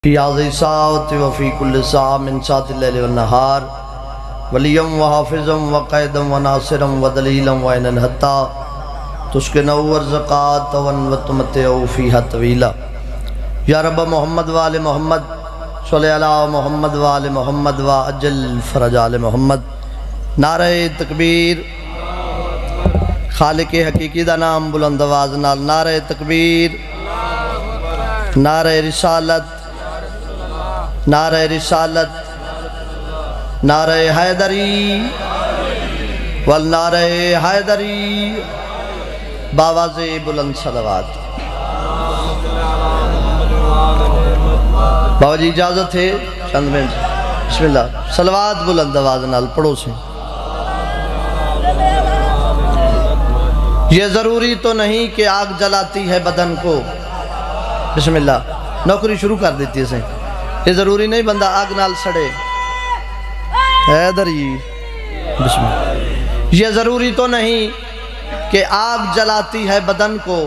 فی هذه الساعة وفي كل ساعة من ساعة الليل والنهار وليا وحافظا وقائدا وناصرا ودليلا وعينا حتى تسكنه ورزقات وتمتعه فيها طويلا یا رب محمد وآل محمد صلی علی محمد وآل محمد وعجل فرج آل محمد۔ نعرہ تکبیر، خالق حقیقی دا نام بلند آواز نال نعرہ تکبیر، نعرہ رسالت، نعرہ رسالت، نعرہ حیدری والنعرہ حیدری، باواز بلند صلوات۔ بابا جی اجازت ہے چند منٹ، بسم اللہ، صلوات بلند آواز نال پڑھو سے۔ یہ ضروری تو نہیں کہ آگ جلاتی ہے بدن کو، بسم اللہ، نوکری شروع کر دیتی ہے سے، یہ ضروری نہیں بندہ آگ نال سڑے، حیدری، بسم اللہ۔ یہ ضروری تو نہیں کہ آگ جلاتی ہے بدن کو،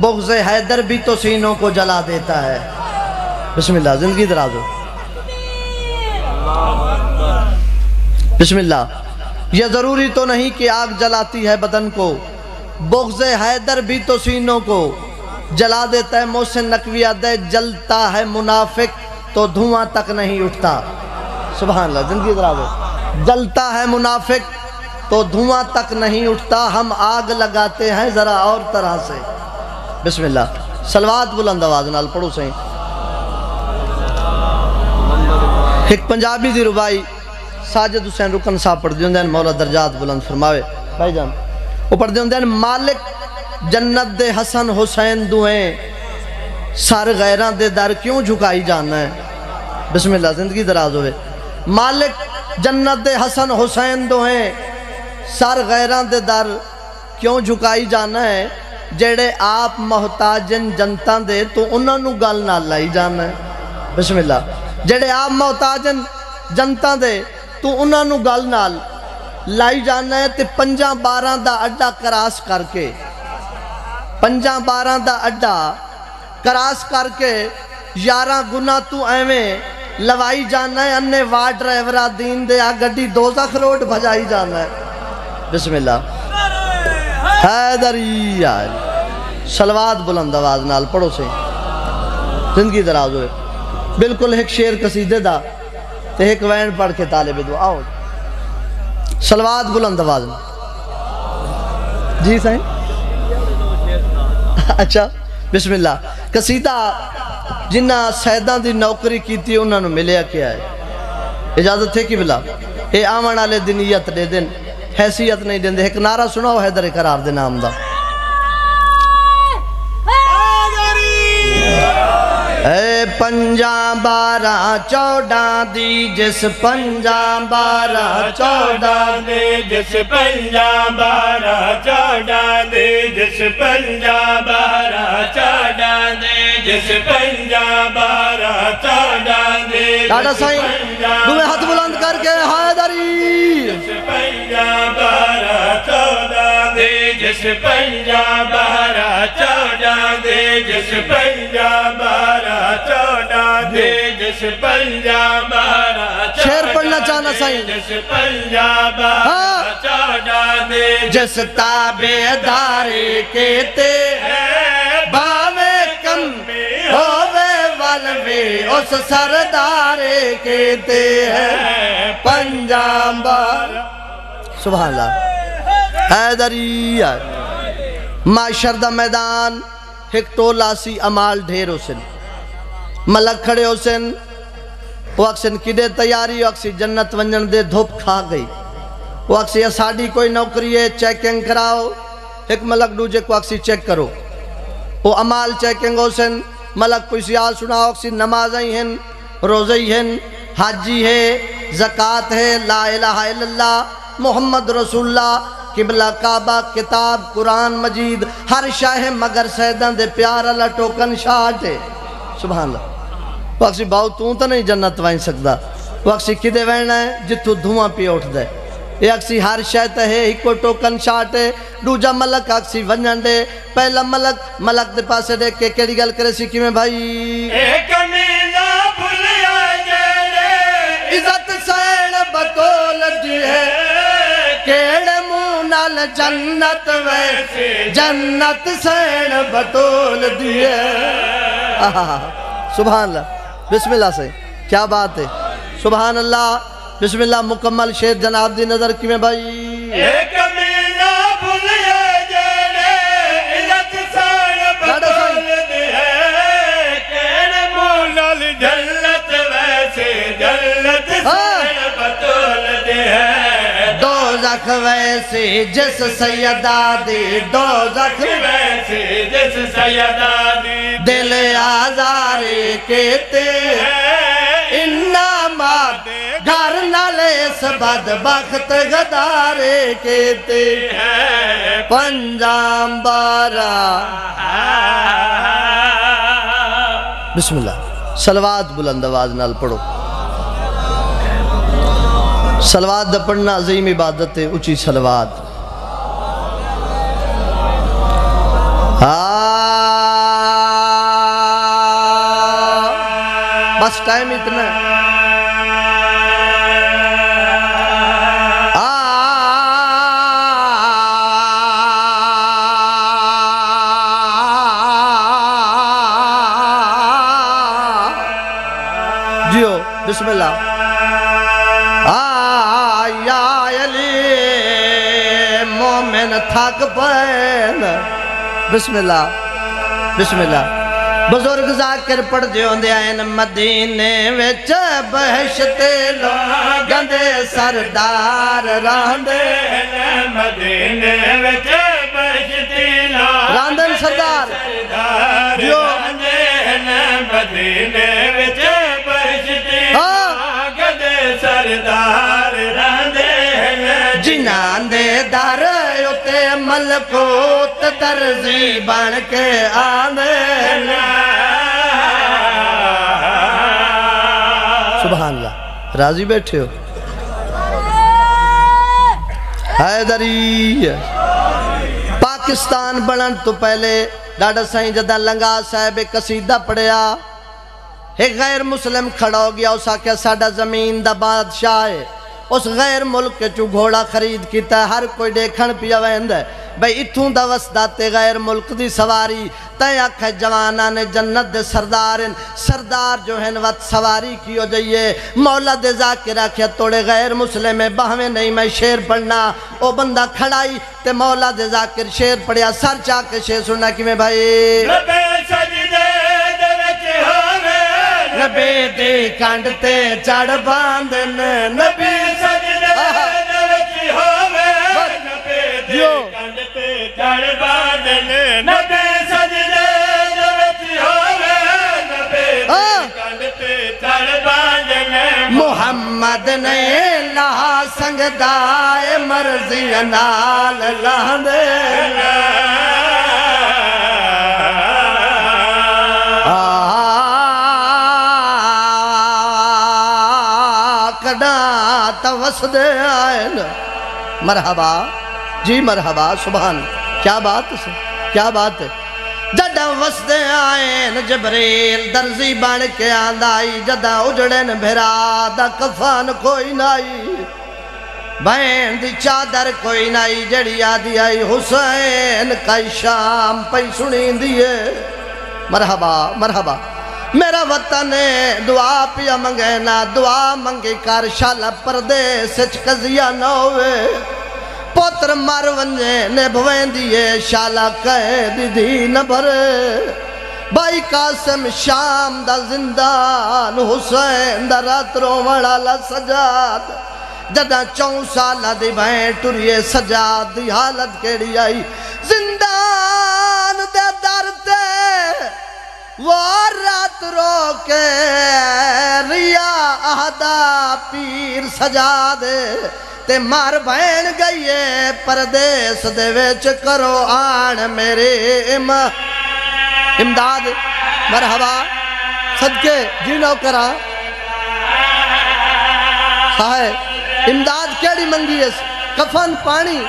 بغض حیدر بھی تو سینوں کو جلا دیتا ہے، بسم اللہ، زندگی دراز ہو، بسم اللہ۔ یہ ضروری تو نہیں کہ آگ جلاتی ہے بدن کو، بغض حیدر بھی تو سینوں کو جلا دیتا ہے۔ محسن نقوی دے جلتا ہے منافق تو دھواں تک نہیں اٹھتا، سبحان اللہ، زندگی دراز ہو۔ جلتا ہے منافق تو دھواں تک نہیں اٹھتا، ہم آگ لگاتے ہیں ذرا اور طرح سے، بسم اللہ۔ صلوات بلند آواز نال پڑھو سہیں۔ ایک پنجابی دی ربائی ساجد حسین رکن صاحب پڑھ دیوں دین، مولا درجات بلند فرماوے بھائی جان، وہ پڑھ دیوں دین، مالک جنت دے حسن حسین دوئیں، سر غیران دے در کیوں جھکائی جانا ہے، بسم اللہ، زندگی دراز ہوئے۔ مالک جنت دے حسن حسین دوئیں، سر غیران دے در کیوں جھکائی جانا ہے، جیڑے آپ محتاجن جنتاں دے تو انہاں نو گل نہ لائی جانا ہے، بسم اللہ۔ جیڑے آپ محتاجن جنتاں دے تو انہاں نو گل نہ لائی جانا ہے، تے 5-12 دا اڈا کراس کر کے، 5-12 دا اڈا کراس کر کے 11 گناہ تو ایویں لوائی جانا ہے، انہیں وار ڈرائیورہ دین دے آ گڈی دوزخ روڈ بھجائی جانا ہے، بسم اللہ۔ حیدری آئے، صلوات بلند آواز نال پڑھو سے، زندگی دراز ہوئے۔ بالکل ایک شیر قصیدے دا تے ایک وین پڑھ کے طالب دعا آؤ، صلوات بلند آواز نال، جی سائیں، اچھا، بسم اللہ۔ قصیدہ جنہ سیدان دی نوکری کی تھی انہوں نے ملیا کیا ہے، اجازت ہے کہ بلا اے آمن آلے دنیت دے دن، حیثیت نہیں دن دے، ایک نعرہ سناو حیدر قرار دے نام دا۔ اے 5-12-14 دی جس 5-12-14 دے جس 5-12-14 دے جس 5-12-14 دے جس 5-12-14 دے ڈاڈا سائیں دوے ہاتھ بلند کر کے حیدری، جس 5-12-14 دے جس 5-12-14 دے جس 5-12-14 دے جس 5-12-14 شیر پڑھنا چاہنا سائیں، جس 5-12-14 دے جس تابعداری کہتے ہیں باوے کم ہووے والوی اس سردارے کہتے ہیں 5-12، سبحان اللہ۔ حیدری آئے، معاشر دا میدان ایک ٹولا سی امال ڈھیر حسن، ملک کھڑے حسن، وہ اکسن کدے تیاری، وہ اکسی جنت ونجن دے دھوپ کھا گئی، وہ اکسی اساڑی کوئی نوکری ہے چیکنگ کراؤ، ایک ملک دوجے کو اکسی چیک کرو، وہ امال چیکنگ حسن، ملک کوئی سیال سناؤ، اکسی نمازیں ہیں، روزیں ہیں، حاجی ہے، زکاة ہے، لا الہ الا اللہ محمد رسول اللہ، قبلہ کعبہ، کتاب قرآن مجید، ہر شاہ مگر سیدان دے پیار اللہ ٹوکن شاٹ ہے، سبحان اللہ۔ وہ اکسی باؤ تو نہیں جنت وائن سکتا، وہ اکسی کدے وینا ہے جتو دھواں پی اٹھ دے، یہ اکسی ہر شاہت ہے ہی کو ٹوکن شاٹ ہے، دوجا ملک اکسی ونجن دے، پہلا ملک دے پاسے دے کے کیڑی گل کرے سی کی میں بھائی، ایک میلا جنت ویسے جنت سین بطول دیے سبحان اللہ بسم اللہ سے کیا بات ہے سبحان اللہ بسم اللہ مکمل شیر جناب دی نظر کی میں بھائی ایک مینا بھولیا جڑے عزت سان بطول دیے کہنے مولل جنت ویسے جنت سان بطول دیے دوزخ ویسے جس سیدہ دی دوزخ ویسے جس سیدہ دی دل آزارے کہتے انما گھر نالے اس بدبخت غدارے کہتے پنجام بارا بسم اللہ صلوات بلند آواز نال پڑھو صلوات دا پڑھنا عظیم عبادت ہے اچھی صلوات بس ٹائم اتنا ہے جیو بسم اللہ یا علی مومن تھک پین بسم اللہ بسم اللہ بزرگ ذاکر پڑھ دیوں دے آئین مدینے وچ بہشتے لوگاں دے سردار راندے مدینے وچ بہشتے راندن سردار جو مدینے وچ بہشتے لوگاں دے سردار راندے جنان دے در اتے ملکوت درزی بن کے آنے سبحان اللہ راضی بیٹھے ہو حیدری پاکستان بنن تو پہلے ڈاڈا سائیں جدہ لنگا صاحب قصیدہ پڑھیا ایک غیر مسلم کھڑا ہو گیا اس آکے ساڑا زمین دا بادشاہ ہے اس غیر ملک کے چو گھوڑا خرید کیتا ہے ہر کوئی دیکھن پیا ویند ہے بھئی اتھوں دا وسداتے غیر ملک دی سواری تے آکھے جوانہ نے جنت دے سردار جو ہیں وقت سواری کی ہو جائیے مولا دے ذاکر آکھے توڑے غیر مسلم ہے بہویں نہیں میں شیر پڑھنا او بندہ کھڑائی تے مولا دے ذاکر شیر پڑھیا سر چاہ کے شیر سننا کی میں بھائی نبی سجدے دے وچ ہووے نبی دی کانڈتے چڑھ باندن نبی سجدے دے وچ ہووے نبی دی کانڈتے چڑھ باندن نبی سجدے دے وچ ہووے نبی دی کانڈتے چڑھ باندن محمد نے لہا سنگ دائے مرضی نال لہندے کڑا توسدے آئین مرحبا جی مرحبا سبحان کیا بات ہے کیا بات ہے جدہ وسدے آئین جبریل درزی بان کے آندائی جدہ اجڑن بھرا دا کفان کوئی نائی بین دی چادر کوئی نائی جڑی آدھی آئی حسین کئی شام پئی سنی دیئے مرحبا مرحبا میرا وطن دعا پیا منگے نا دعا منگی کار شالا پردے سچ قضیہ نہ ہوئے پوتر مار ونجے نے بھوین دیئے شالا کہے دی نہ بھرے بھائی قاسم شام دا زندان حسین دا رات رومڑا لا سجاد جدہ 4 سالہ دی بھائیں ٹوریے سجاد دی حالت کیڑی آئی زندان دے درتے وہ رات رو کے ریا اہدا پیر سجادے تے مار بہن گئیے پردیس دے ویچ کرو آن میرے امداد مرحبا صدقے جینو کرا ہائے امداد کیڑی منگی ہے کفن پانی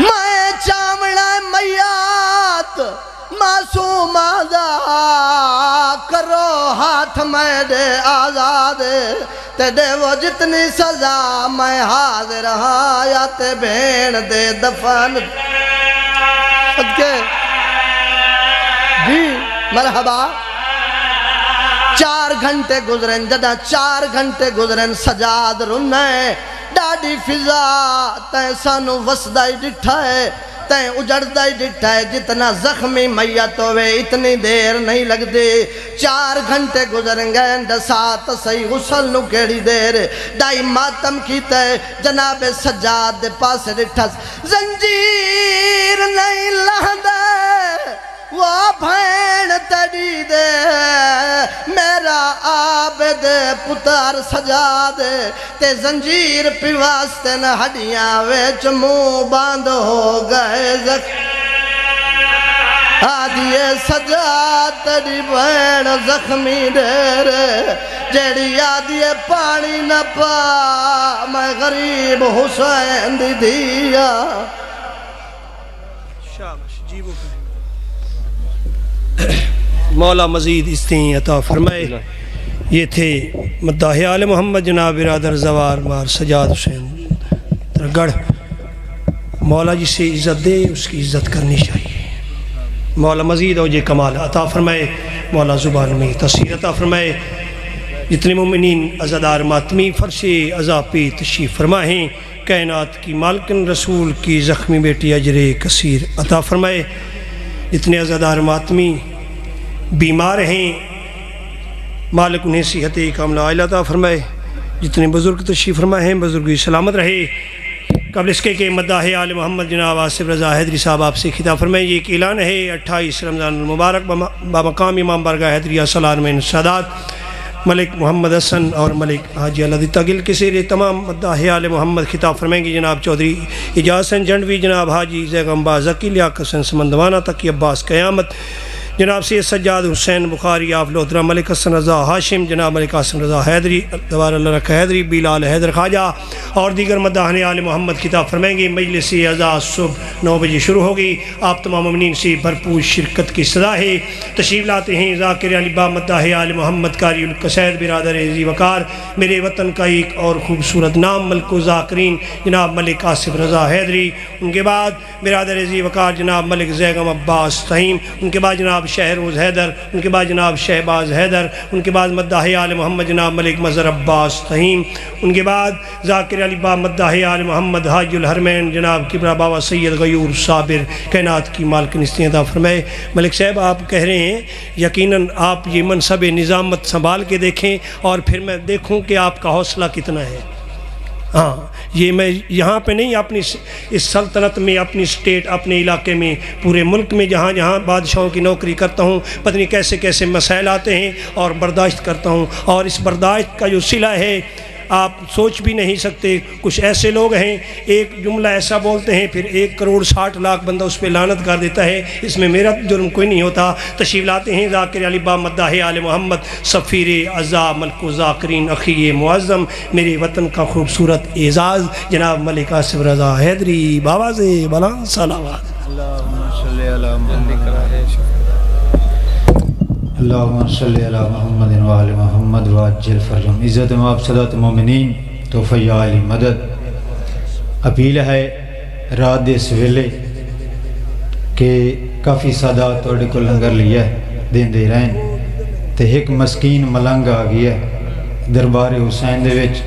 میں چامڑا میات معصوم آزاد کرو ہاتھ میرے آزاد تیرے وہ جتنی سزا میں حاضر ہاں یا تے بھین دے دفن صدقے جی مرحبا 4 گھنٹے گزرن جدہ 4 گھنٹے گزرن سجاد رنائے ڈاڈی فضا تین سانو وسدائی ڈٹھا ہے تین اجڑدائی ڈٹھا ہے جتنا زخمی میت ہوئے اتنی دیر نہیں لگ دے 4 گھنٹے گزرن گئے سات صحیح غسل نو کیڑی دیر ڈائی ماتم کیتا ہے جناب سجاد دے پاس ڈٹھا زنجیر نہیں لہدے وہ بھین تڑی دے میرا عابد پتر سجاد تے زنجیر پی واسطے نہ ہڈیاں ویچ منہ باندھ ہو گئے آدھیے سجاد تڑی بھین زخمی دیر جیڑی آدھیے پانی نہ پا میں غریب حسین دی دیا مولا مزید استیں عطا فرمائے یہ تھے مداح آل محمد جناب برادر زوار مار سجاد حسین ترگڑ مولا جسے عزت دے اس کی عزت کرنی چاہیے مولا مزید اوجہ کمال عطا فرمائے مولا زبان میں تصویر عطا فرمائے جتنے مومنین عزادار ماتمی فرش عزا پہ تشریف فرمائیں کائنات کی مالکن رسول کی زخمی بیٹی اجر کثیر عطا فرمائے جتنے عزادار ماتمی بیمار ہیں مالک انہیں صحت کاملہ عائلہ عطا فرمائے جتنے بزرگ تشریف فرمائے ہیں بزرگی سلامت رہے قبل اس کے مداح آل محمد جناب آصف رضا حیدری صاحب آپ سے خطاب فرمائے یہ ایک اعلان ہے 28 رمضان المبارک بمقام امام بارگاہ حیدریہ سالارمین سادات ملک محمد حسن اور ملک حاجی اللہ دیتا گل کے سیر تمام مداح آل محمد خطاب فرمائیں گے جناب چودھری اجاز حسین جنڈوی جناب حاجی زیغم باز ذکی لیاقت حسین سمندوانہ تقی عباس قیامت جناب سید سجاد حسین بخاری آف لودرہ ملک حسن رضا ہاشم جناب ملک حسن رضا حیدری دوار اللہ رکھ حیدری بلال حیدر خواجہ اور دیگر مداحن آل محمد خطاب فرمائیں گے مجلس عزا صبح 9 بجے شروع ہوگی آپ تمام مومنین سے بھرپور شرکت کی صدا ہے تشریف لاتے ہیں ذاکر علی با مداح آل محمد قاری القصید برادر عزی وقار میرے وطن کا ایک اور خوبصورت نام ملک و ذاکرین جناب ملک آصف رضا حیدری ان کے بعد برادر عزی وقار جناب ملک زیغم عباس تہیم ان کے بعد جناب شہروز حیدر ان کے بعد جناب شہباز حیدر ان کے بعد مداح آل محمد جناب ملک مظہر عباس تہیم ان کے بعد ذاکر علی با مداح آل محمد حاج الحرمین جناب کبرا بابا سید غیور صابر کائنات کی مالکن استیں عطا فرمائے ملک صاحب آپ کہہ رہے ہیں یقیناً آپ یہ منصب نظامت سنبھال کے دیکھیں اور پھر میں دیکھوں کہ آپ کا حوصلہ کتنا ہے ہاں یہ میں یہاں پہ نہیں اپنی اس سلطنت میں اپنی اسٹیٹ اپنے علاقے میں پورے ملک میں جہاں جہاں بادشاہوں کی نوکری کرتا ہوں پتہ نہیں کیسے کیسے مسائل آتے ہیں اور برداشت کرتا ہوں اور اس برداشت کا جو صلہ ہے آپ سوچ بھی نہیں سکتے کچھ ایسے لوگ ہیں ایک جملہ ایسا بولتے ہیں پھر 1 کروڑ 60 لاکھ بندہ اس پہ لعنت کر دیتا ہے اس میں میرا جرم کوئی نہیں ہوتا تشریف لاتے ہیں ذاکر علی با مداح آل محمد سفیر عزا ملک و ذاکرین اخی معظم میرے وطن کا خوبصورت اعزاز جناب ملک آصف رضا حیدری باواز بلند صلوات اللہم صلی علی محمد اللہم صلی علی محمد و آل محمد وعجل فرجم عزت و افسدات مومنین توفیع علی مدد اپیل ہے رات دے سویلے کہ کافی سادات توڑے کو لنگر لیا ہے دین دے رہن تے ایک مسکین ملنگ آگئی ہے دربار حسین دے وچ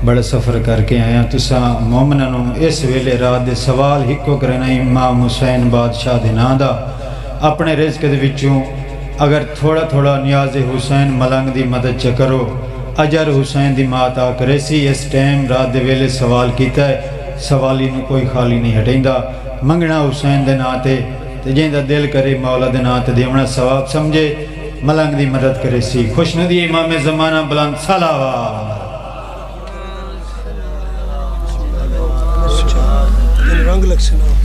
بڑا سفر کر کے آیا تسا مومنانوں اس ویلے رات دے سوال ہکو کرنا امام حسین بادشاہ دے نا دا اپنے رزق دے وچوں اگر تھوڑا تھوڑا نیاز حسین ملنگ دی مدد چکرو اجر حسین دی مات آ کرے سی اس ٹائم رات دے ویلے سوال کیتا ہے سوالی نو کوئی خالی نہیں ہٹیں دا منگنا حسین دے ناتے جن دا دل کرے مولا دے ناتے دیونا ثواب سمجھے ملنگ دی مدد کرے سی خوشنودی امام زمانہ بلند صلوات رنگ لگ سنا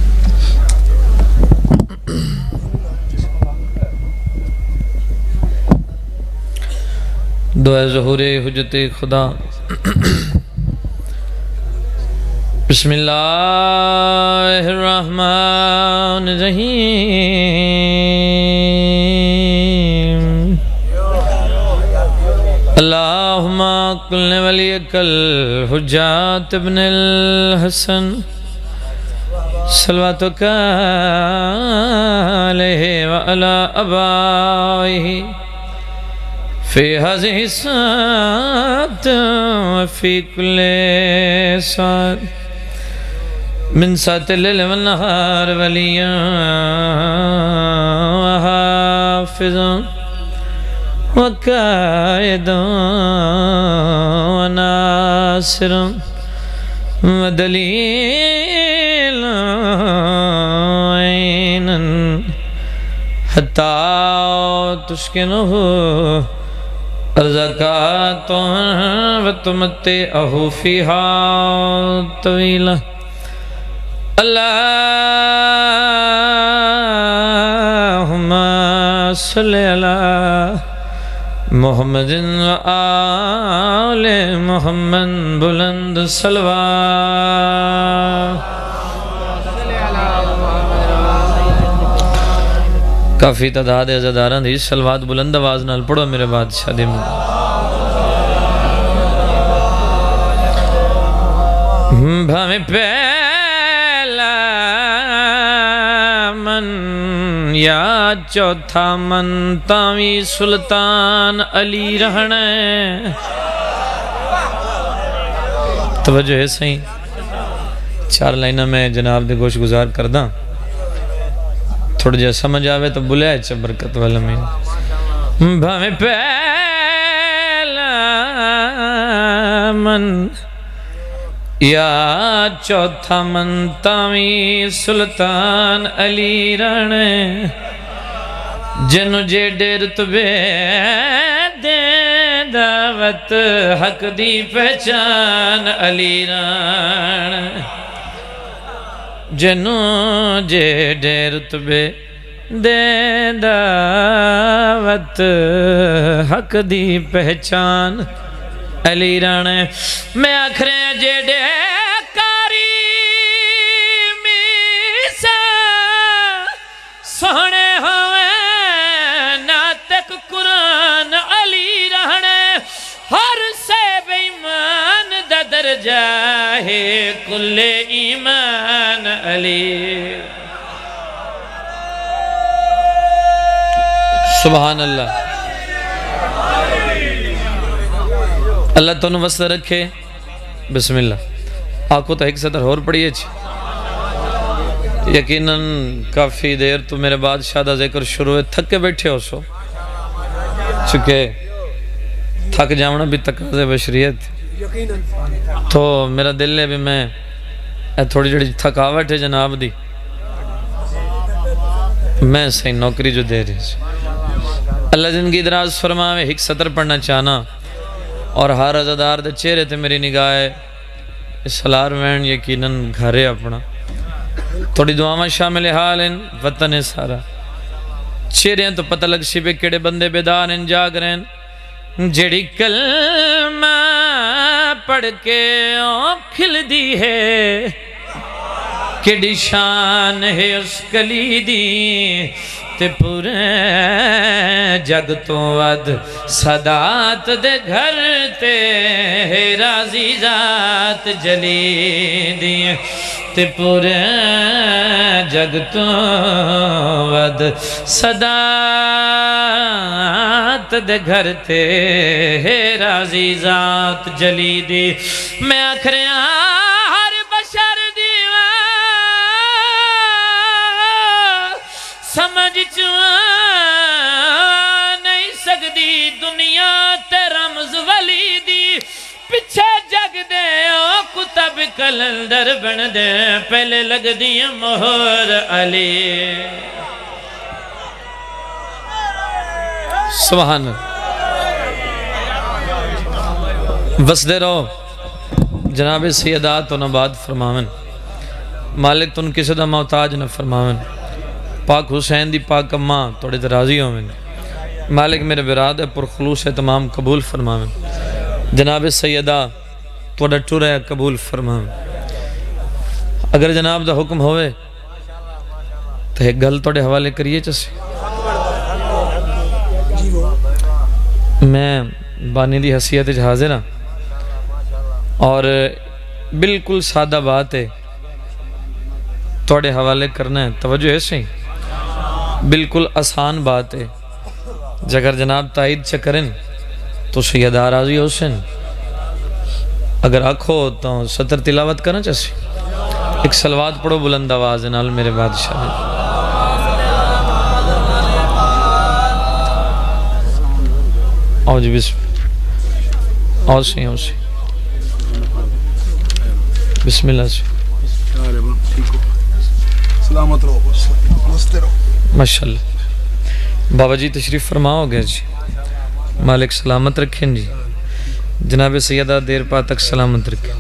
دعا ظہور حجت خدا بسم اللہ الرحمن الرحیم اللہم قل ولیک الحجات ابن الحسن صلواتک علیہ وعلا ابائہ فی هذه الساعة وفي كل ساعة من ساعة الليل والنهار وليا وحافظا وقائدا وناصرا ودليلا عينا حتى تسكنه ارزقات وتمتعه فيها طويلا اللهم صل على محمد وآل محمد بلند صلوات کافی تعداد عزاداران دی صلوات بلند آواز نال پڑھو میرے بادشاہ دی بھامے پہلا من یا چوتھا من تاوی سلطان علی رہنے توجہ ہے صحیح 4 لائنہ میں جناب دے گوش گزار کرداں تھوڑا جا سمجھ آوے تو بلے اچھا برکت والا میں بھامے پہلا من یا چوتھا من تاوی سلطان علی رانے جنو جے ڈیر تبے دے دعوت حق دی پہچان علی رانے جنو جے ڈیر تبے دے دعوت حق دی پہچان علی رانے میں آکھرے جے ڈے کاری میسا سونے ہوئے ناتک قرآن علی رانے ہر سے بیمان دا درجہ ہے کل ایمان علی سبحان اللہ اللہ تو وسط رکھے بسم اللہ آنکھوں تو ایک سطر اور پڑھیے یقیناً کافی دیر تو میرے بعد شادہ ذکر شروع ہے تھک کے بیٹھے ہو سو چونکہ تھک جاؤنا بھی تقاضے بشریت تو میرا دل ہے بھی میں تھوڑی جڑی تھکاوٹ ہے جناب دی میں صحیح نوکری جو دے رہی اللہ زندگی دراز فرماوے ایک سطر پڑھنا چاہنا اور ہر عزادار دے چہرے تے میری نگاہ ہے سلار وین یقیناً گھرے اپنا تھوڑی دعاواں شامل حال ہیں وطن سارا چہرے ہیں تو پتہ لگ سی پہ کیڑے بندے بیدار ہیں جاگ رہے ہیں جڑی کلمہ پڑھ کے کھل دی ہے کیڑی شان ہے اس کلی دی تے پورے جگ تو ود صدات دے گھر تے راضی ذات جلی دی تے پورے جگ تو ود صدات دے گھر تے راضی ذات جلی دی میں آکھرے ہر بشر سمجھ نہیں سکتی دنیا تے رمز ولی دی پچھے جگ دے کتب کلندر بن دے پہلے لگ دی مہر علی سبحان وسدے رہو جناب سیدات و نباد فرماون مالک تن کسی دا محتاج نہ فرماون پاک حسین دی پاک اماں توڑے ترازی ہوئے مالک میرے براد ہے پر خلوص تمام قبول فرماویں جناب سیدہ توڑا ٹورا قبول فرماویں اگر جناب دا حکم ہوئے تو ایک گل توڑے حوالے کریے چسے میں بانی دی حیثیت حاضر ہاں اور بالکل سادہ بات ہے توڑے حوالے کرنا ہے توجہ ہے صحیح بالکل آسان بات ہے جگر جناب تائید چکرن تو سیدہ راضی حسین اگر آنکھو تو سطر تلاوت کرنا چاہیے ایک سلوات پڑھو بلند آواز نال میرے بادشاہ آؤ جی بسم آؤ سی بسم اللہ سی سلامت رہو مست رہو ماشاءاللہ بابا جی تشریف فرماؤ گے جی مالک سلامت رکھیں جی جناب سیدہ دیر پا تک سلامت رکھیں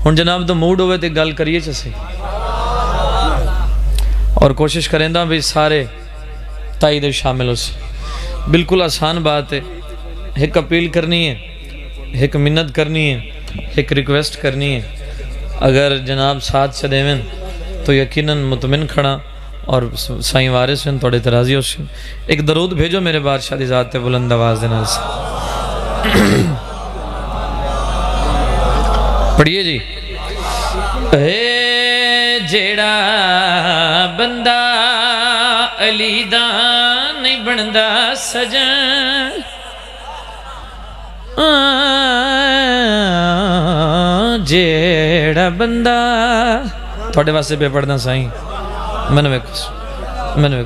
ہن جناب تو موڈ ہوئے تے گل کریے چسے اور کوشش کریں دا بھی سارے تائید شامل ہو سے بالکل آسان بات ہے ایک اپیل کرنی ہے ایک منت کرنی ہے ایک ریکویسٹ کرنی ہے اگر جناب ساتھ سے دیویں تو یقیناً مطمئن کھڑا اور سائیں وارث ہیں توڑے ترازی ہو سے ایک درود بھیجو میرے بادشاہ دی ذات بلند آواز دینا سے پڑھئے جی اے جیڑا بندہ علی دا نہیں بندہ سجن جیڑا بندہ تھوڑے واسے پہ پڑھنا سائیں میں نے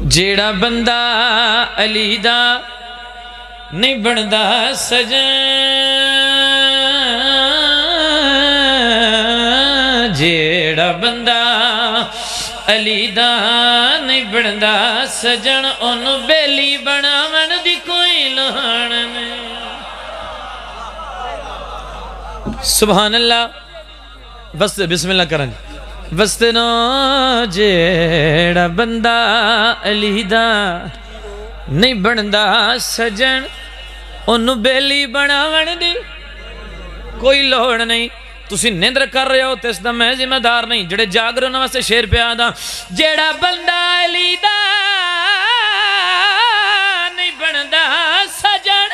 جیڑا بندہ علی دا نہیں بندہ سجن جیڑا بندہ علی دا نہیں بندہ سجن انہوں بیلی بنا من دی کوئی لہن میں سبحان اللہ بسم اللہ کریں وستنو جیڑا بندہ علی دا نہیں بندہ سجن انہوں بیلی بنا من دی کوئی لوڑ نہیں تسی نیندر کر رہے ہو تیس دا میں ذمہ دار نہیں جڑے جاگ رہے ہونا واسے شیر پہ آدھا جیڑا بندہ علی دا نہیں بندہ سجن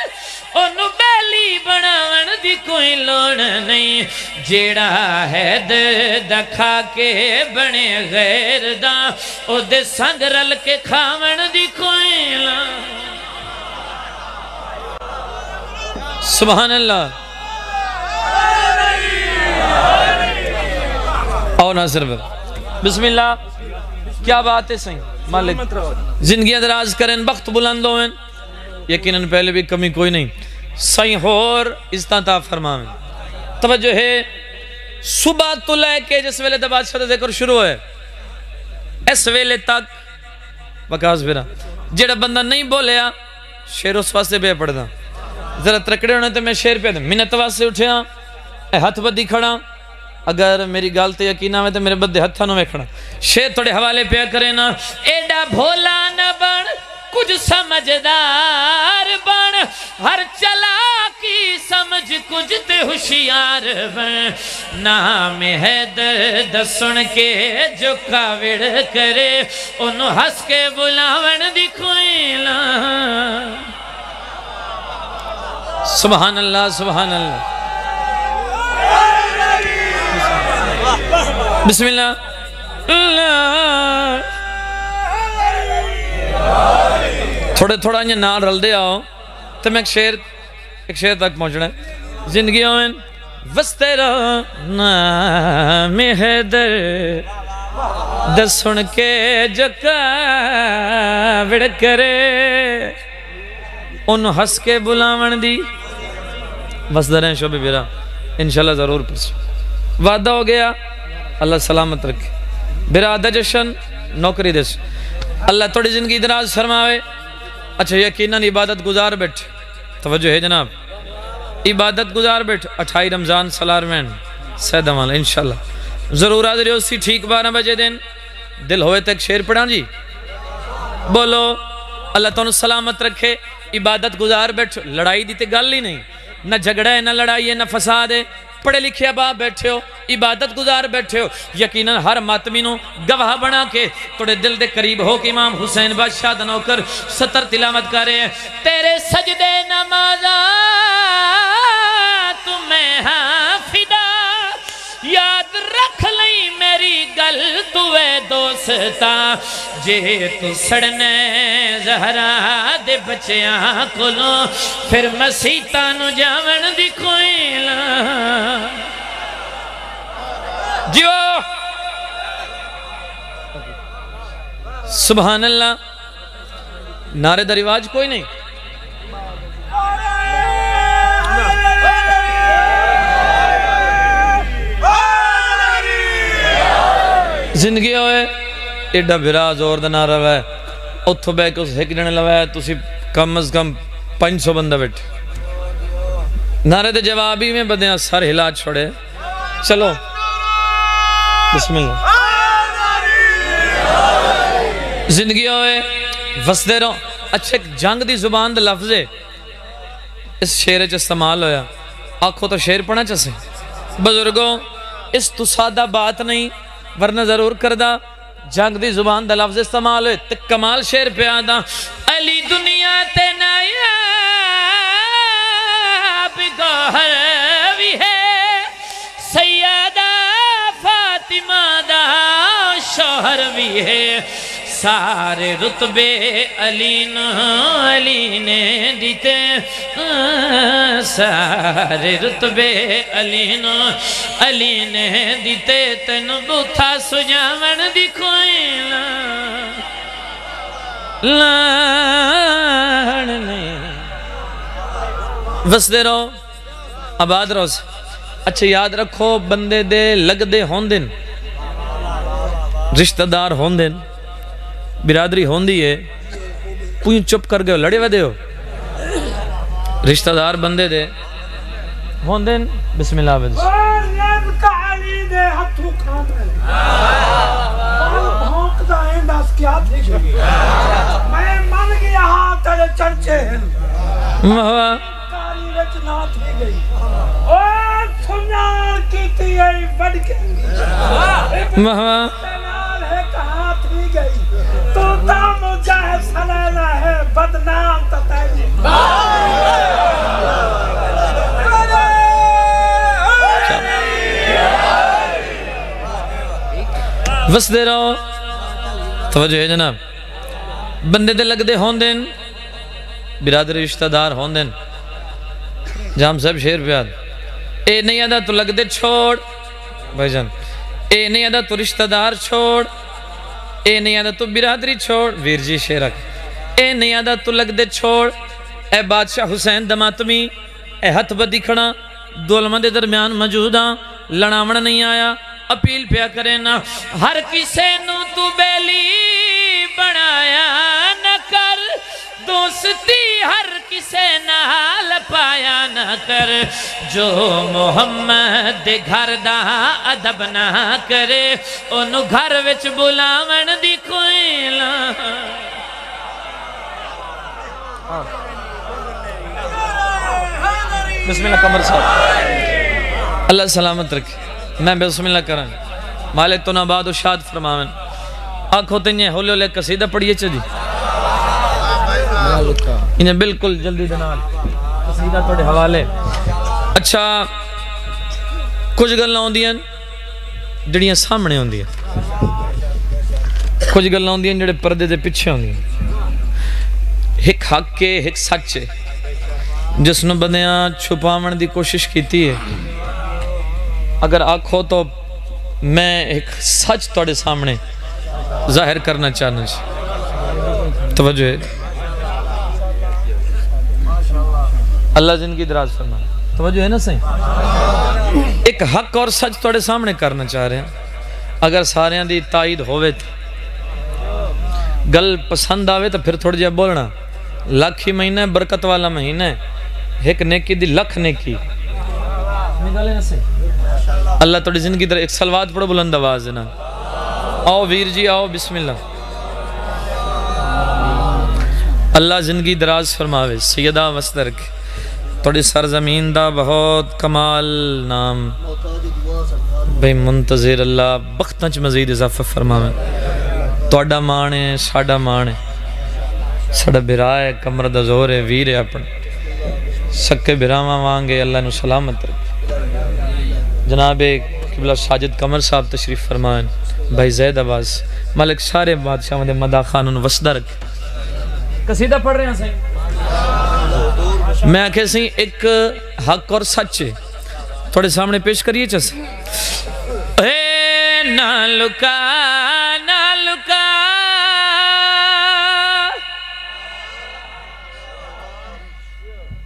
انہوں بیلی بناون دی کوئی لوڑ نہیں جیڑا ہے دکھا کے بنے غیر دا او دے سنگ رل کے کھاون دی کوئی لوڑ سبحان اللہ آؤ ناصر بھر بسم اللہ کیا بات ہے سائیں مالک زندگی دراز کریں وقت بلند ہوئیں یقیناً پہلے بھی کمی کوئی نہیں سائیں اور استعطا فرمائیں توجہ ہے صبح تو لے کے جس ویلے دباد شد ذکر شروع ہے اس ویلے تک بکاس بھیرا جیڑا بندہ نہیں بولیا شیر اس واسے بے پڑھنا ذرا ترکڑے ہونے تو میں شیر پہ دیں منت واسے اٹھیا اے ہاتھ بدی کھڑا اگر میری گالتے یقین آوے تو میرے بدے ہتھا نوے کھڑا شیر تھوڑے حوالے پہ کرے نا ایڈا بھولا نہ بن کچھ سمجھدار بن ہر چلا کی سمجھ کچھ تے ہوشیار بن نام ہے درد سن کے جو کاوڑ کرے انہوں ہس کے بلاون دی کوئی لان سبحان اللہ سبحان اللہ بسم اللہ تھوڑا یہ نال رل دے آؤ تو میں ایک شیر تک پہنچنا ہے زندگی ہوئیں وستیرا نام حیدر دسن کے جکاوڑ کرے انہوں ہس کے بلاون دی وستر ہیں شعبی بیرا انشاءاللہ ضرور پس وعدہ ہو گیا اللہ سلامت رکھے برادہ جشن نوکری دس اللہ توڑی زندگی دراز فرماوے اچھا یقیناً عبادت گزار بیٹھ توجہ ہے جناب عبادت گزار بیٹھ 28 رمضان سلار مین سید امال انشاءاللہ ضرور حاضر ہو سی ٹھیک 12 بجے دن دل ہوئے تک شیر پڑھا جی بولو اللہ تعالیٰ سلامت رکھے عبادت گزار بیٹھ لڑائی دیتے گل ہی نہیں نہ جھگڑا ہے نہ لڑائی ہے نہ فساد ہے پڑھے لکھے ابا بیٹھے ہو عبادت گزار بیٹھے ہو یقیناً ہر ماتمی نو گواہ بنا کے توڑے دل دے قریب ہو کہ امام حسین بادشاہ دا نوکر ستر تلاوت کر رہے ہیں تیرے سجدے نمازا تمہیں ہاں فدا یاد رکھ لئی میری گل توے دوستا جے تو سڑنے زہرا دے بچیاں کلو پھر مسیحتہ نو جاون دی کوئی لا جو سبحان اللہ نعرے دا رواج کوئی نہیں زندگی ہوئے ایڈا بھرا زور دا نعرہ ہے اتھو بے کے اس ہک جنے لوائے ہے تُسی کم از کم 500 بندہ بیٹھے نعرے دے جوابی میں بدیاں سر ہلا چھوڑے چلو بسم اللہ زندگی ہوئے وسدے رہو اچھے جنگ دی زبان دے لفظ ہے اس شعر چ استعمال ہویا آنکھوں تو شعر پڑھنا چاہے بزرگوں اس تو سادہ بات نہیں ورنہ ضرور کردہ جنگ دی زبان دا لفظ استعمال ہوئے تک کمال شعر پہ آدھا علی دنیا تے نایا بگوہر بھی ہے سیدہ فاطمہ دا شوہر بھی ہے سارے رتبے علی نے دیتے سارے رتبے علی نے دیتے تن بوتھا سجاون دی کوئی لاننے وسدے رہو آباد رہو سے اچھا یاد رکھو بندے دے لگ دے ہوندن رشتہ دار ہوندن برادری ہوندی ہے پوئیں چپ کر گئے لڑے ودے ہو رشتہ دار بندے دے ہوندن بسم اللہ عبد مہوا مہوا تو دام جاہ سلانا ہے بدنام تتائجی وس دے رہو توجہ ہے جناب بندے دے لگ دے ہوندن برادری رشتہ دار ہوندن جام صاحب شیر پیاد اے نہیں آدھا تو لگ دے چھوڑ بھائی جان اے نہیں آدھا تو رشتہ دار چھوڑ اے نہیں آدھا تو برادری چھوڑ ویر جی شیرک اے نہیں آدھا تو لگ دے چھوڑ اے بادشاہ حسین دماتمی اے ہتھ بدی کھڑا دولمہ دے درمیان موجودہ لڑاوڑ نہیں آیا اپیل پیا کرے نا ہر کسے نو تو بیلی بنایا نہ کر دوستی ہر کسے نال پایا نہ کر جو محمد دے گھر دا ادب نہ کرے انہوں گھر وچ بلاون دی کوئی لا بسم اللہ کمر صاحب اللہ سلامت رکھے میں بسم اللہ کرن مالک تو نباد و شاد فرماون آنکھوں تنہیں ہولے ہولے قصیدہ پڑھیے چا جی انہیں بالکل جلدی دنال قصیدہ توڑے حوالے اچھا کچھ گلنا ہوندی ہیں جڑیاں سامنے ہوندی ہیں کچھ گلنا ہوندی ہیں جڑے پردے دے پچھے ہوندی ہیں ایک حق کے ایک سچے جس نے بندیاں چھپاون دی کوشش کیتی ہے اگر آنکھو تو میں ایک سچ توڑے سامنے ظاہر کرنا چاہنا چاہیے توجہ ہے اللہ زندگی دراز فرما توجہ ہے نا صحیح ایک حق اور سچ توڑے سامنے کرنا چاہ رہے ہیں اگر سارے دی تائید ہوئے تو گل پسند آوے تو پھر تھوڑ جائے بولنا لاکھی مہینہ برکت والا مہینہ ایک نیکی دی لکھ نیکی اللہ توڑی زندگی در ایک سلوات پڑھو بلند آواز دینا آؤ ویر جی آؤ بسم اللہ اللہ زندگی دراز فرماوے سیدہ وسدر کے توڑی سرزمین دا بہت کمال نام بھئی منتظر اللہ بختنچ مزید اضافہ فرماویں توڑا مانے ساڑا مانے ساڑا برائے کمر دا زور ہے ویر ہے اپنے سکے براما وانگے اللہ نو سلامت رکھ جناب قبلہ ساجد قمر صاحب تشریف فرمائیں بھائی زید آواز ملک سارے بادشاہ مدے مدہ خانون وسدہ رکھ قصیدہ پڑھ رہے ہیں صحیح میں آکھے سہیں ایک حق اور سچ ہے تھوڑے سامنے پیش کریے چسے اے نہ لکا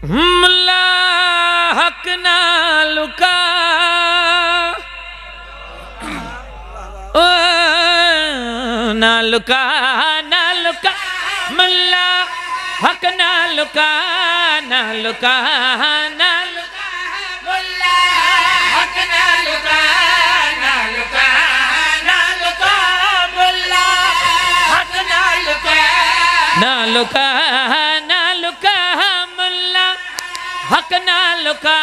ملا حق نہ لکا نہ لکا ملا حق نہ لکا نہ لکا ملا حق نہ لکا نہ لکا ملا حق نہ لکا نہ لکا ملا حق نہ لکا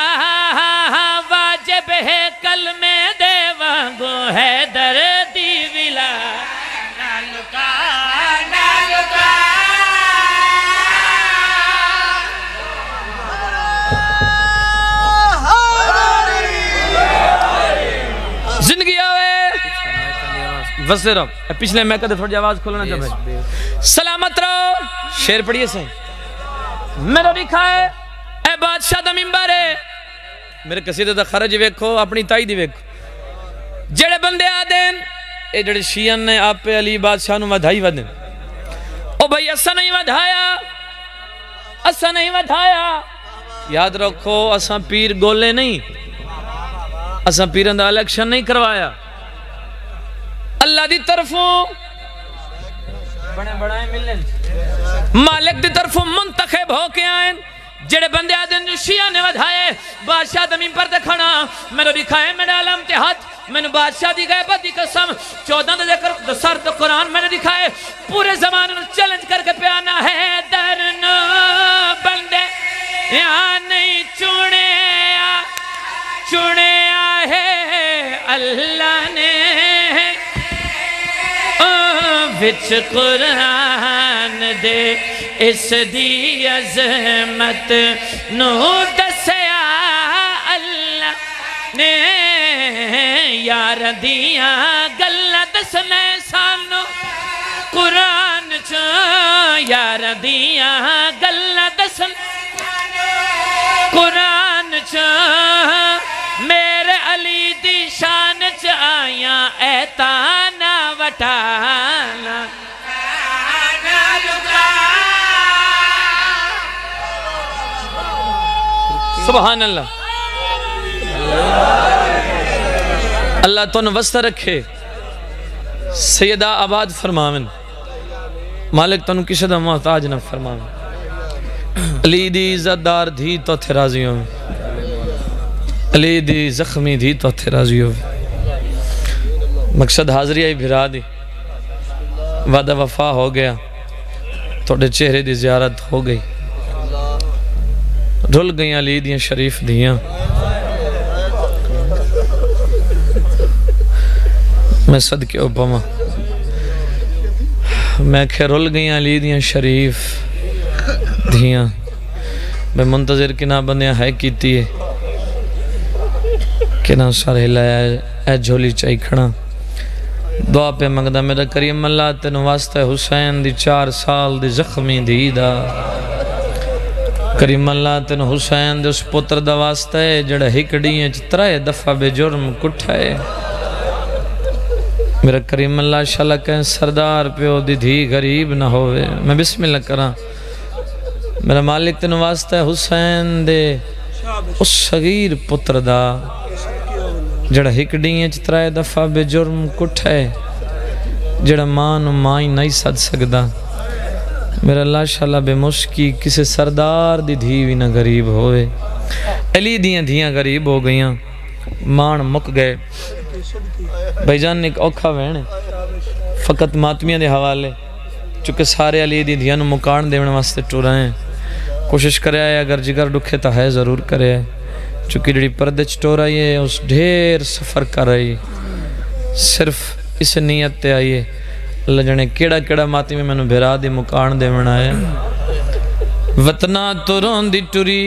واجب ہے کلمے دے وانگو ہے دردی ولا نہ لکا زندگی آوے وزر رہو پچھلے میں کہتے تھوڑی آواز کھولنا چاہے سلامت رہو شیر پڑھئے سے میرا بھی کھائے اے بادشاہ دا ممبارے میرے قصیدے دا خرج ویکھو اپنی تائی دی ویکھو جڑے بندے آدین اے جڑے شیعن نے آپ پہ علی بادشاہ نو ودھائی ودن او بھائی اسا نہیں ودھایا یاد رکھو اسا پیر گولے نہیں اسا پیرن دا الیکشن نہیں کروایا اللہ دی طرفوں بڑے ملن مالک دی طرفوں منتخب ہو کے آئیں جڑے بندے آدن جو شیعہ نے ودھائے بادشاہ دمین پر دکھانا میں نے بھی کھائے میں نے علم تحت میں نے بادشاہ دی غیبت دی قسم 14 دے ذکر سر تو قرآن میں نے دکھائے پورے زمانے نے چیلنج کر کے پیانا ہے درن بندے یہاں نہیں چوڑے آئے اللہ نے وچ قرآن دے اس دی عظمت نو دسیا اللہ نے یار دیاں گلہ دسنے سانو قرآن چاں یار دیاں گلہ دسنے قرآن چاں میرے علی دی شان چاہیاں اے تانا وٹانا سبحان اللہ اللہ تو نوستہ رکھے سیدہ آباد فرماون مالک تو کسی دا محتاج نہ فرماون علی دی عزت دار دھی تو تھے راضیوں علی دی زخمی دھی تو تھے راضیوں مقصد حاضری آئی بھرا دی وعدہ وفا ہو گیا توڑے چہرے دی زیارت ہو گئی رول گئیں علی دیاں شریف دیاں میں صدقے اوپما میں کھے رول گئیں علی دیاں شریف دیاں میں منتظر کنا بندیاں ہے کیتی ہے کنا سار ہلایا اے جھولی چاہی کھڑا دعا پہ مگدہ میرا کریم اللہ تینو واسطہ حسین دی 4 سال دی زخمی دی دا کریم اللہ تینو حسین دے اس پتر دا واسطہ ہے جڑا ہکڑیاں چترائے دفعہ بے جرم کٹھائے میرا کریم اللہ شاءاللہ کہیں سردار پیو دی دھی غریب نہ ہوئے میں بسم اللہ کران میرا مالک تینو واسطہ ہے حسین دے اس صغیر پتر دا جڑا ہکڑیاں چترائے دفعہ بے جرم کٹھائے جڑا مان و مائی نہیں سد سکدا میرا اللہ شاءاللہ بے مشکی کسے سردار دی دھی نہ غریب ہوئے علی دیاں دھیاں غریب ہو گئیاں مان مک گئے بھائی جان ایک اوکھا وینے فقط ماتمیاں دے حوالے چونکہ سارے علی دی دھیاں نو مکان دے واسطے ٹورائیں کوشش کرے آئے اگر جگر ڈکھے تا ہے ضرور کرے آئے چونکہ جڑی پردے چٹور آئیے اس ڈھیر سفر کر رہی صرف اس نیت تے آئیے اللہ جانے کیڑا کیڑا ماتی میں نے بھیرا دی مکان دے منائے وطنہ تو رون دی ٹوری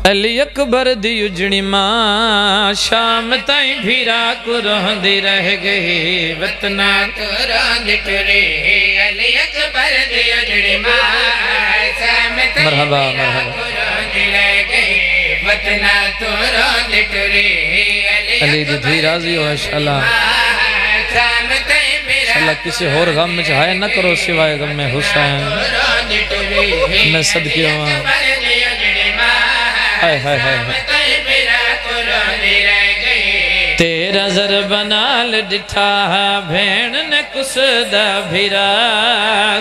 علی اکبر دی اجڑی ماں شام تائیں بھیرا کو رون دی رہ گئی وطنہ تو رون دی ٹوری علی اکبر دی اجڑی ماں شام تائیں بھیرا کو رون دی رہ گئی وطنہ تو رون دی ٹوری علی دی دھی راضی ہو انشاءاللہ انشاءاللہ کسی اور غم میں چاہے نہ کرو سوائے غم میں حسین میں صدقی ہوں ہائے ہائے ہائے تیرا ضرب نال ڈٹھا بھین نے کس دا بھیرا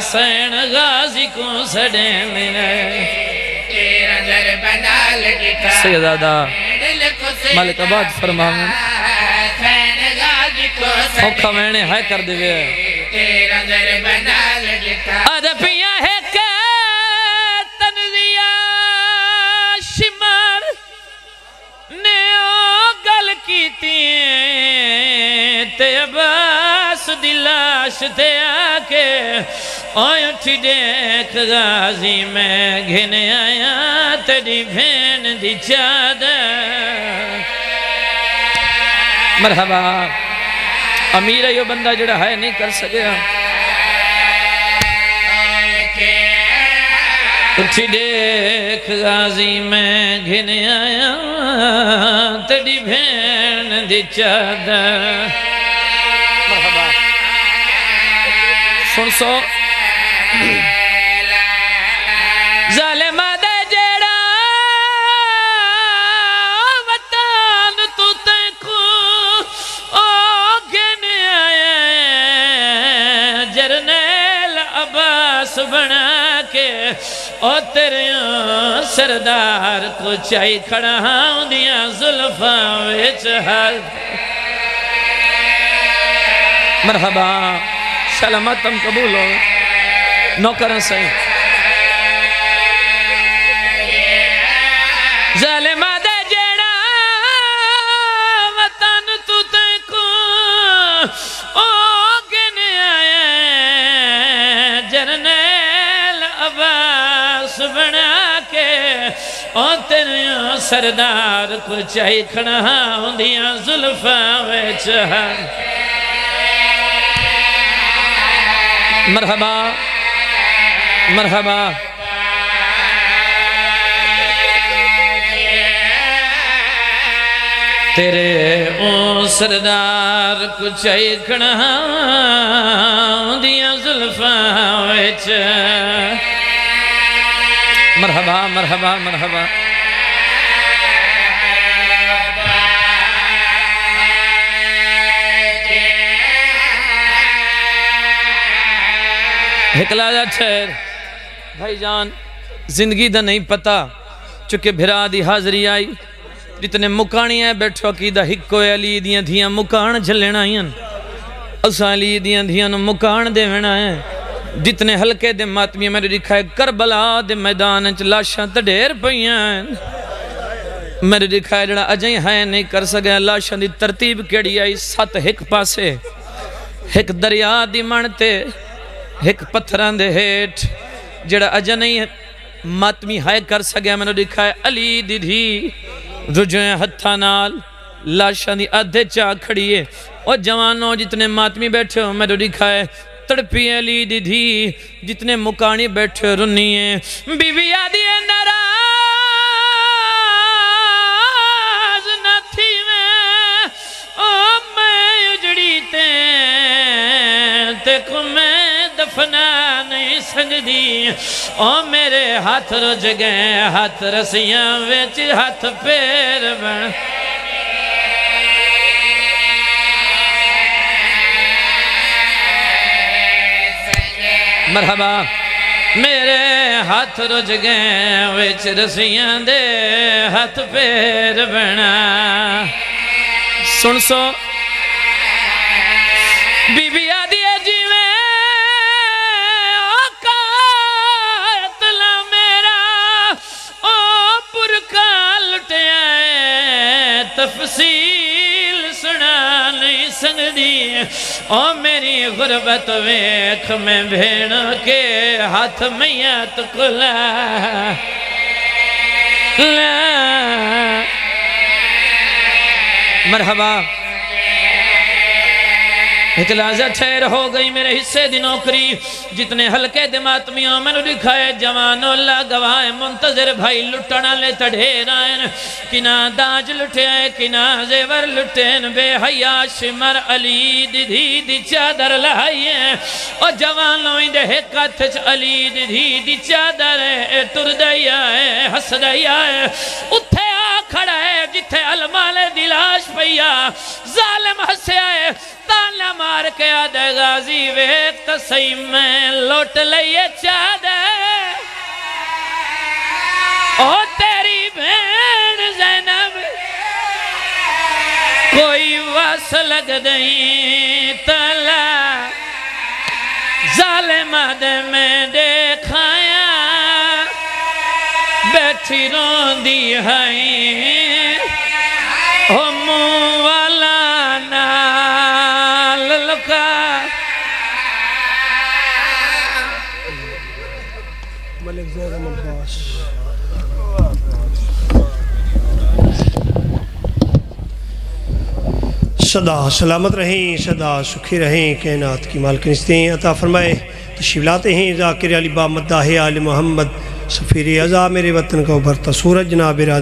سین غازی کو سڑین تیرا ضرب نال ڈٹھا سیدادہ ملک آباد فرماؤں اوکھا میں نے ہائے کر دیوے تیرا ضرب نال ڈٹھا عربیاں ہے کہ تنزیہ شمار نے گل کی تے عباس دلاش تے آکے اوہ اٹھی دیکھ غازی میں گھنے آیا تیری بھین دی چادر مرحبا امیر ہے یہ بندہ جڑا ہے نہیں کر سکیا اٹھی دیکھ غازی میں گھنے آیا تیری بھین دی چادر مرحبا سن سو ظالمہ دے جیڑا وطن تو تیکو او گھنے آیا جرنیل عباس بنا کے او تیرے سردار کو چاہی کھڑا ہوں دیا ظلفاں ویچ حال مرحبا سلامت تم قبول ہو نوکرن سہی ظالمہ دے جیڑا وطن تو تیکو او گھنے آیا جرنیل عباس بنا کے او تیرے سردار کو چاہی کھڑا ہوں دیا ظلفاں ویچ حال مرحبا مرحبا تیرے او سردار کو چاہی کھڑا ہوں دیا ظلفاں ویچ مرحبا مرحبا مرحبا ہکلا جا ٹھہر بھائی جان زندگی دا نہیں پتا چکہ بھرا دی حاضری آئی جتنے مکانی ہیں بیٹھو عقیدہ ہکو علی دیاں دھیاں مکان جھلین آئین اسا علی دیاں دھیاں مکان دے وینا ہیں جتنے حلقے دے ماتمی میں دکھائے کربلا دے میدان لاشاں تڈیر پئیاں میں دکھائے جڑا اجائیں ہے نہیں کر سکے لاشاں دی ترتیب کیڑی آئی سات ہک پاسے ہک دریا دی منتے ایک پتھران دے ہیٹ جڑا اجا نہیں ماتمی ہائے کر سکیا میں نے دکھائے علی دی دھی رجویں ہتھا نال لاشاں دی آدھے چاہ کھڑیے اور جوانوں جتنے ماتمی بیٹھے ہو میں نے دکھائے تڑپی علی دی دھی جتنے مکانی بیٹھے رنیے بیوی آدھی ناراض نہ تھی میں اجڑی تے کو میں دفنا نہیں سکتی او میرے ہاتھ رج گئے ہاتھ رسیاں ویچ ہاتھ پیر بن مرحبا میرے ہاتھ رج گئے ویچ رسیاں دے ہاتھ پیر بنا سن سو بی بی آدھی تفصیل سنا نہیں سکتی او میری غربت ویکھ میں بھیڑ کے ہاتھ میت کلا مرحبا ایک لحظہ ٹھہر ہو گئی میرے حصے دی نوکری جتنے ہلکے دماتمیوں میں نے دکھائے جوان اللہ گواہ منتظر بھائی لٹنا لے تڑھیر آئین کنا داج لٹے آئے کنا زیور لٹین بے حیاء شمر علی دی چادر لہائیے اور جوانوں اندے حقت علی دی چادر تردیا ہے حسدیا ہے اتھے آ کھڑا ہے جتھے علمال دلاش پیا ظالم ہسے آئے تانا مار کے آدھے غازی ویک تسیم میں لوٹ لئیے چادے او تیری بین زینب کوئی واس لگ دیں تلا ظالم آدھے میں دیکھایا بیٹھی رون دی ہائیں او موالا نال لکا ملک زیر عباس صدا سلامت رہیں صدا سکھی رہیں کائنات کی مالکن استیں عطا فرمائے تشریف لاتے ہیں ذاکر علی با مداح آل محمد سفیر اعظم میرے وطن کا ابھرتا سورج جناب ارادہ